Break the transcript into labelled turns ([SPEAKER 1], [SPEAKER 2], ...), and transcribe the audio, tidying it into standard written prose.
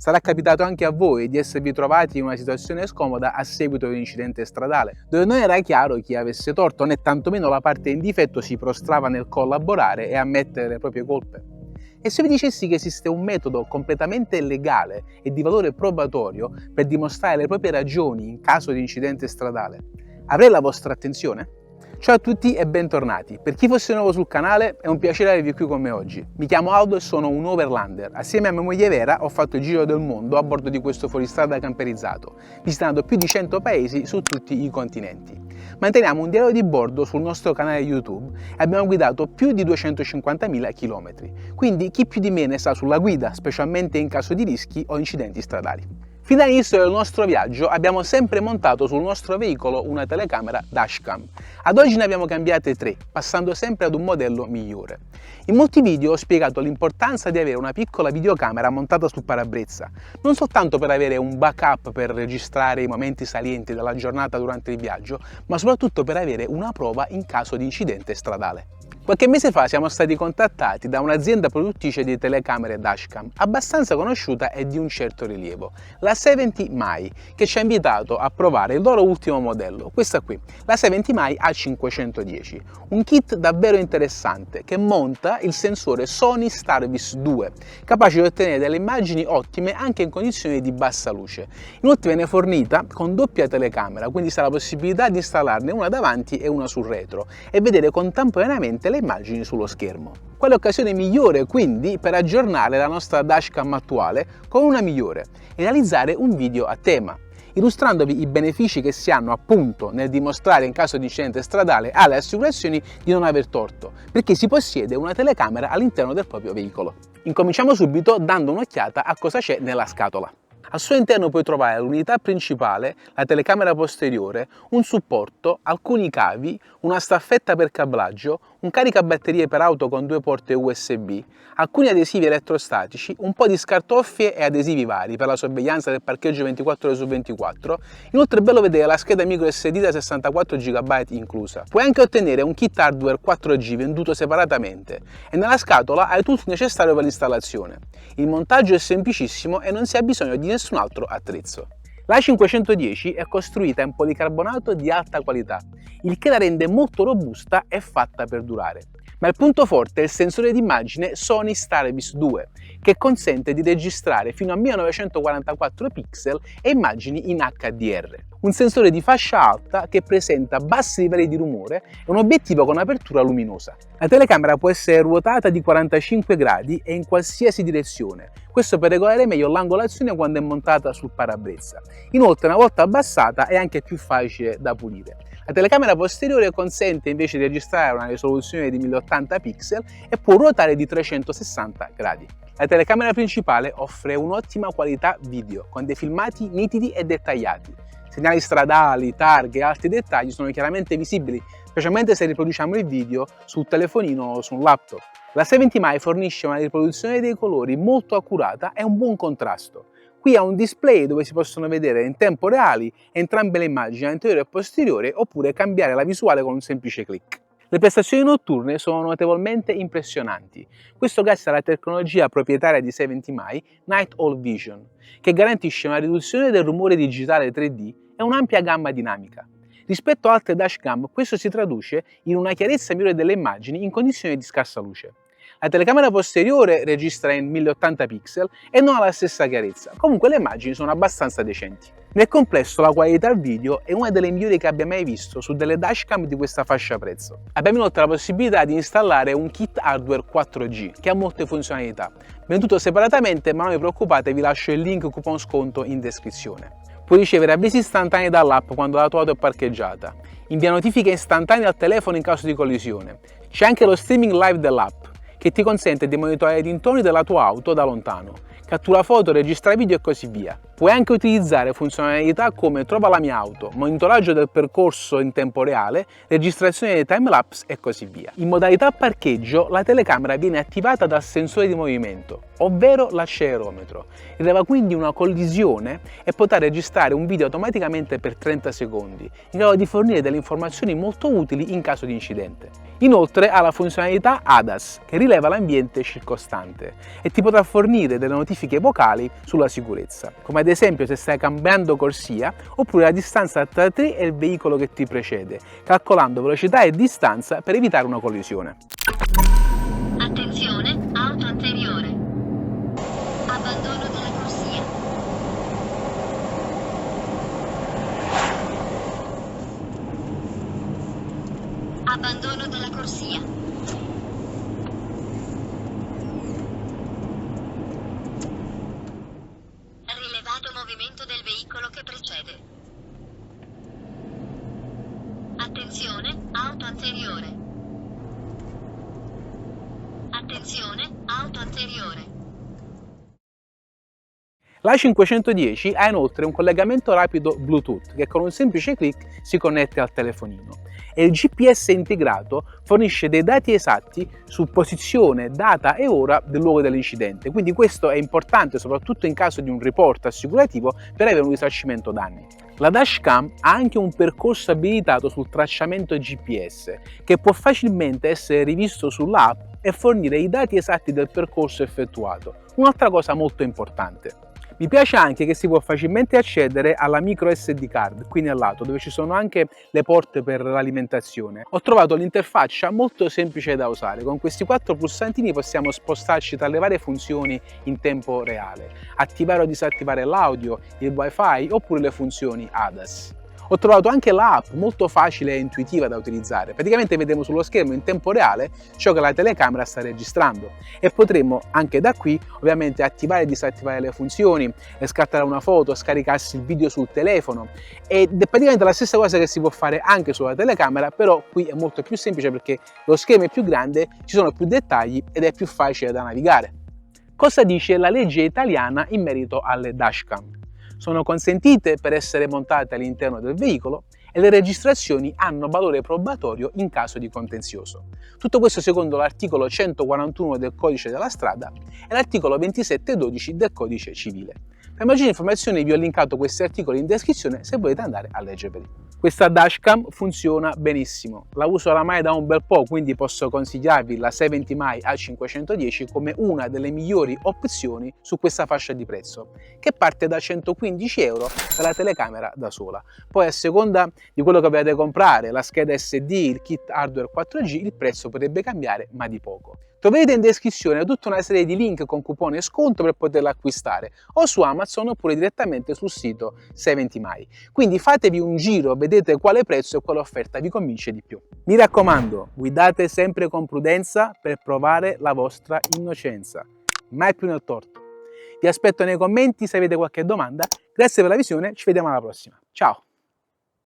[SPEAKER 1] Sarà capitato anche a voi di esservi trovati in una situazione scomoda a seguito di un incidente stradale, dove non era chiaro chi avesse torto né tantomeno la parte in difetto si prostrava nel collaborare e ammettere le proprie colpe. E se vi dicessi che esiste un metodo completamente legale e di valore probatorio per dimostrare le proprie ragioni in caso di incidente stradale, avrei la vostra attenzione? Ciao a tutti e bentornati. Per chi fosse nuovo sul canale è un piacere avervi qui con me oggi. Mi chiamo Aldo e sono un overlander. Assieme a mia moglie Vera ho fatto il giro del mondo a bordo di questo fuoristrada camperizzato, visitando più di 100 paesi su tutti i continenti. Manteniamo un diario di bordo sul nostro canale YouTube e abbiamo guidato più di 250.000 km. Quindi chi più di me ne sa sulla guida, specialmente in caso di rischi o incidenti stradali. Fin dall'inizio del nostro viaggio abbiamo sempre montato sul nostro veicolo una telecamera dashcam. Ad oggi ne abbiamo cambiate 3, passando sempre ad un modello migliore. In molti video ho spiegato l'importanza di avere una piccola videocamera montata sul parabrezza, non soltanto per avere un backup per registrare i momenti salienti della giornata durante il viaggio, ma soprattutto per avere una prova in caso di incidente stradale. Qualche mese fa siamo stati contattati da un'azienda produttrice di telecamere dashcam abbastanza conosciuta e di un certo rilievo, la 70mai, che ci ha invitato a provare il loro ultimo modello, questa qui, la 70mai A510, un kit davvero interessante che monta il sensore Sony Starvis 2, capace di ottenere delle immagini ottime anche in condizioni di bassa luce. Inoltre viene fornita con doppia telecamera, quindi sarà la possibilità di installarne una davanti e una sul retro e vedere contemporaneamente le immagini sullo schermo. Quale occasione migliore quindi per aggiornare la nostra dashcam attuale con una migliore e realizzare un video a tema, illustrandovi i benefici che si hanno appunto nel dimostrare in caso di incidente stradale alle assicurazioni di non aver torto, perché si possiede una telecamera all'interno del proprio veicolo. Incominciamo subito dando un'occhiata a cosa c'è nella scatola. Al suo interno puoi trovare l'unità principale, la telecamera posteriore, un supporto, alcuni cavi, una staffetta per cablaggio, un caricabatterie per auto con 2 porte USB, alcuni adesivi elettrostatici, un po' di scartoffie e adesivi vari per la sorveglianza del parcheggio 24 ore su 24. Inoltre è bello vedere la scheda micro SD da 64 GB inclusa. Puoi anche ottenere un kit hardware 4G venduto separatamente e nella scatola hai tutto il necessario per l'installazione. Il montaggio è semplicissimo e non si ha bisogno di nessun altro attrezzo. La 510 è costruita in policarbonato di alta qualità, il che la rende molto robusta e fatta per durare. Ma il punto forte è il sensore d'immagine Sony Starvis 2, che consente di registrare fino a 1944 pixel e immagini in HDR. Un sensore di fascia alta che presenta bassi livelli di rumore e un obiettivo con apertura luminosa. La telecamera può essere ruotata di 45 gradi e in qualsiasi direzione, questo per regolare meglio l'angolazione quando è montata sul parabrezza. Inoltre, una volta abbassata è anche più facile da pulire. La telecamera posteriore consente invece di registrare una risoluzione di 1080 pixel e può ruotare di 360 gradi. La telecamera principale offre un'ottima qualità video, con dei filmati nitidi e dettagliati. Segnali stradali, targhe e altri dettagli sono chiaramente visibili, specialmente se riproduciamo il video sul telefonino o su un laptop. La 70mai fornisce una riproduzione dei colori molto accurata e un buon contrasto. Qui ha un display dove si possono vedere in tempo reale entrambe le immagini anteriore e posteriore oppure cambiare la visuale con un semplice clic. Le prestazioni notturne sono notevolmente impressionanti, questo grazie alla tecnologia proprietaria di 70mai Night Owl Vision, che garantisce una riduzione del rumore digitale 3D e un'ampia gamma dinamica. Rispetto a altre dashcam questo si traduce in una chiarezza migliore delle immagini in condizioni di scarsa luce. La telecamera posteriore registra in 1080 pixel e non ha la stessa chiarezza, comunque le immagini sono abbastanza decenti. Nel complesso la qualità video è una delle migliori che abbia mai visto su delle dashcam di questa fascia prezzo. Abbiamo inoltre la possibilità di installare un kit hardware 4G che ha molte funzionalità, venduto separatamente, ma non vi preoccupate, vi lascio il link coupon sconto in descrizione. Puoi ricevere avvisi istantanei dall'app quando la tua auto è parcheggiata, invia notifiche istantanee al telefono in caso di collisione. C'è anche lo streaming live dell'app, che ti consente di monitorare i dintorni della tua auto da lontano, cattura foto, registra video e così via. Puoi anche utilizzare funzionalità come trova la mia auto, monitoraggio del percorso in tempo reale, registrazione dei timelapse e così via. In modalità parcheggio la telecamera viene attivata dal sensore di movimento, ovvero l'accelerometro. Rileva quindi una collisione e potrà registrare un video automaticamente per 30 secondi, in grado di fornire delle informazioni molto utili in caso di incidente. Inoltre ha la funzionalità ADAS, che rileva l'ambiente circostante e ti potrà fornire delle notifiche vocali sulla sicurezza, come ad esempio se stai cambiando corsia oppure la distanza tra te e il veicolo che ti precede, calcolando velocità e distanza per evitare una collisione.
[SPEAKER 2] Attenzione, auto anteriore. Abbandono della corsia. Abbandono della corsia. Rilevato movimento del veicolo che precede. Attenzione, auto anteriore. Attenzione, auto anteriore.
[SPEAKER 1] L'A510 ha inoltre un collegamento rapido Bluetooth che con un semplice clic si connette al telefonino e il GPS integrato fornisce dei dati esatti su posizione, data e ora del luogo dell'incidente, quindi questo è importante soprattutto in caso di un report assicurativo per avere un risarcimento danni. La dashcam ha anche un percorso abilitato sul tracciamento GPS che può facilmente essere rivisto sull'app e fornire i dati esatti del percorso effettuato, un'altra cosa molto importante. Mi piace anche che si può facilmente accedere alla micro SD card qui nel lato, dove ci sono anche le porte per l'alimentazione. Ho trovato l'interfaccia molto semplice da usare, con questi 4 pulsantini possiamo spostarci tra le varie funzioni in tempo reale, attivare o disattivare l'audio, il wifi oppure le funzioni ADAS. Ho trovato anche l'app molto facile e intuitiva da utilizzare, praticamente vedremo sullo schermo in tempo reale ciò che la telecamera sta registrando e potremo anche da qui ovviamente attivare e disattivare le funzioni, scattare una foto, scaricarsi il video sul telefono ed è praticamente la stessa cosa che si può fare anche sulla telecamera, però qui è molto più semplice perché lo schermo è più grande, ci sono più dettagli ed è più facile da navigare. Cosa dice la legge italiana in merito alle dashcam? Sono consentite per essere montate all'interno del veicolo e le registrazioni hanno valore probatorio in caso di contenzioso. Tutto questo secondo l'articolo 141 del Codice della Strada e l'articolo 2712 del Codice Civile. Per maggiori informazioni vi ho linkato questi articoli in descrizione se volete andare a leggerveli. Questa dashcam funziona benissimo, la uso oramai da un bel po', quindi posso consigliarvi la 70mai A510 come una delle migliori opzioni su questa fascia di prezzo, che parte da 115 euro per la telecamera da sola. Poi a seconda di quello che volete comprare, la scheda SD, il kit hardware 4G, il prezzo potrebbe cambiare, ma di poco. Troverete in descrizione tutta una serie di link con coupon e sconto per poterla acquistare o su Amazon oppure direttamente sul sito 70mai. Quindi fatevi un giro, vedete quale prezzo e quale offerta vi convince di più. Mi raccomando, guidate sempre con prudenza per provare la vostra innocenza. Mai più nel torto. Vi aspetto nei commenti se avete qualche domanda. Grazie per la visione, ci vediamo alla prossima. Ciao!